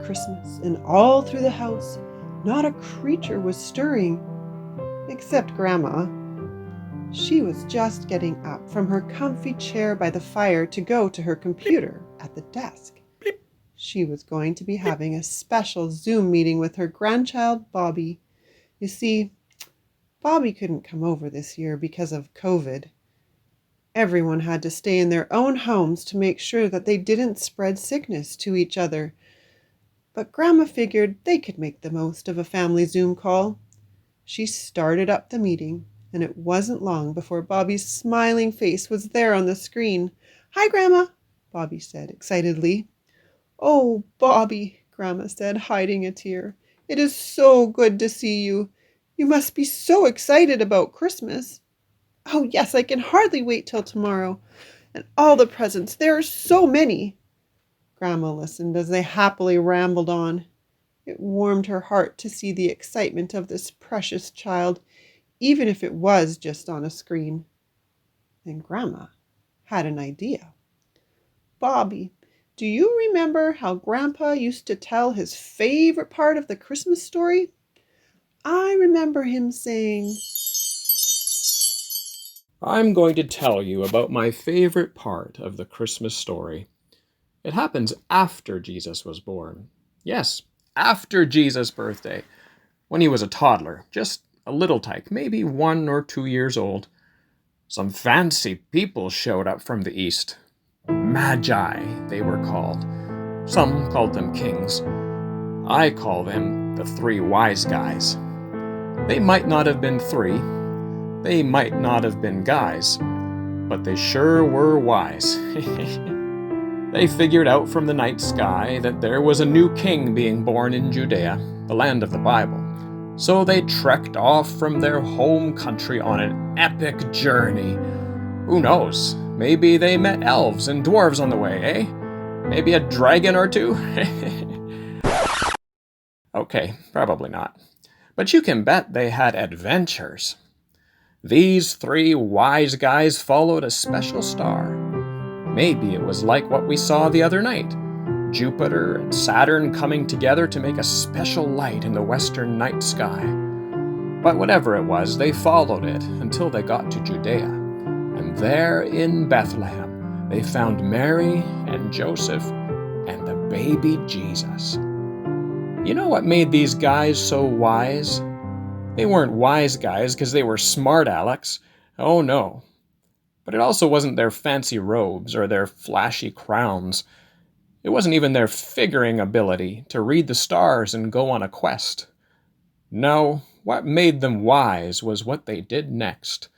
Christmas, and all through the house not a creature was stirring, except Grandma. She was just getting up from her comfy chair by the fire to go to her computer at the desk. She was going to be having a special Zoom meeting with her grandchild, Bobby. You see, Bobby couldn't come over this year because of COVID. Everyone had to stay in their own homes to make sure that they didn't spread sickness to each other. But Grandma figured they could make the most of a family Zoom call. She started up the meeting, and it wasn't long before Bobby's smiling face was there on the screen. "Hi, Grandma," Bobby said excitedly. "Oh, Bobby," Grandma said, hiding a tear. "It is so good to see you. You must be so excited about Christmas." "Oh, yes, I can hardly wait till tomorrow. And all the presents, there are so many." Grandma listened as they happily rambled on. It warmed her heart to see the excitement of this precious child, even if it was just on a screen. Then Grandma had an idea. "Bobby, do you remember how Grandpa used to tell his favorite part of the Christmas story? I remember him saying..." I'm going to tell you about my favorite part of the Christmas story. It happens after Jesus was born. Yes, after Jesus' birthday, when he was a toddler, just a little tyke, maybe 1 or 2 years old. Some fancy people showed up from the east. Magi, they were called. Some called them kings. I call them the 3 wise guys. They might not have been 3. They might not have been guys, but they sure were wise. They figured out from the night sky that there was a new king being born in Judea, the land of the Bible. So they trekked off from their home country on an epic journey. Who knows? Maybe they met elves and dwarves on the way, eh? Maybe a dragon or 2? Okay, probably not. But you can bet they had adventures. These 3 wise guys followed a special star. Maybe it was like what we saw the other night, Jupiter and Saturn coming together to make a special light in the western night sky. But whatever it was, they followed it until they got to Judea. And there in Bethlehem, they found Mary and Joseph and the baby Jesus. You know what made these guys so wise? They weren't wise guys because they were smart Alex. Oh no. But it also wasn't their fancy robes or their flashy crowns. It wasn't even their figuring ability to read the stars and go on a quest. No, what made them wise was what they did next.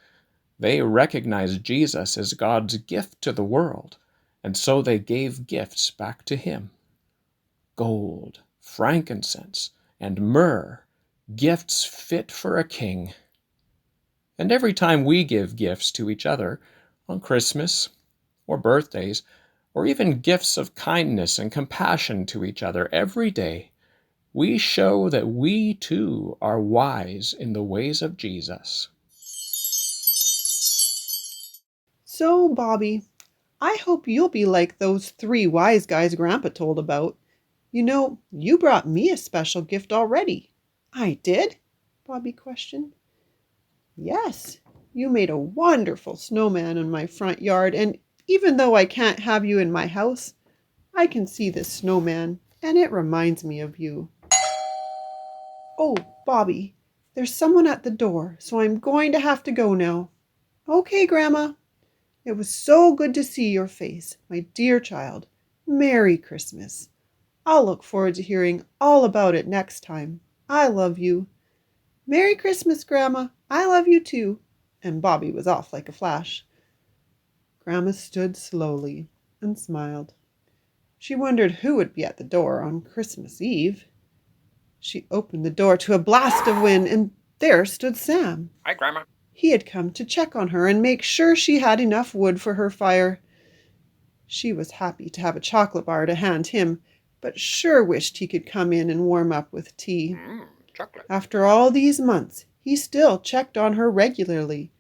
They recognized Jesus as God's gift to the world, and so they gave gifts back to him. Gold, frankincense, and myrrh, gifts fit for a king. And every time we give gifts to each other, on Christmas, or birthdays, or even gifts of kindness and compassion to each other every day, we show that we too are wise in the ways of Jesus. "So, Bobby, I hope you'll be like those 3 wise guys Grandpa told about. You know, you brought me a special gift already." "I did?" Bobby questioned. "Yes, you made a wonderful snowman in my front yard, and even though I can't have you in my house, I can see this snowman, and it reminds me of you." "Oh, Bobby, there's someone at the door, so I'm going to have to go now." "Okay, Grandma. It was so good to see your face, my dear child. Merry Christmas. I'll look forward to hearing all about it next time. I love you." "Merry Christmas, Grandma. I love you too." And Bobby was off like a flash. Grandma stood slowly and smiled. She wondered who would be at the door on Christmas Eve. She opened the door to a blast of wind, and there stood Sam. Hi, Grandma. He had come to check on her and make sure she had enough wood for her fire. She was happy to have a chocolate bar to hand him, but sure wished he could come in and warm up with tea. Chocolate. After all these months, he still checked on her regularly.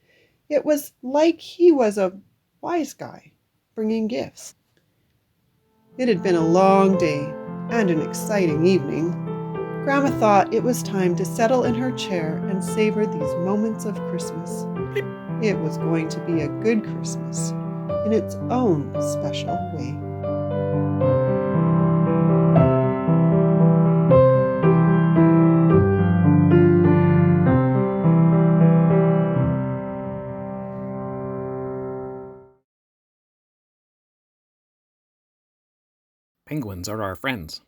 It was like he was a wise guy bringing gifts. It had been a long day. and an exciting evening, Grandma thought it was time to settle in her chair and savor these moments of Christmas. It was going to be a good Christmas in its own special way. Penguins are our friends.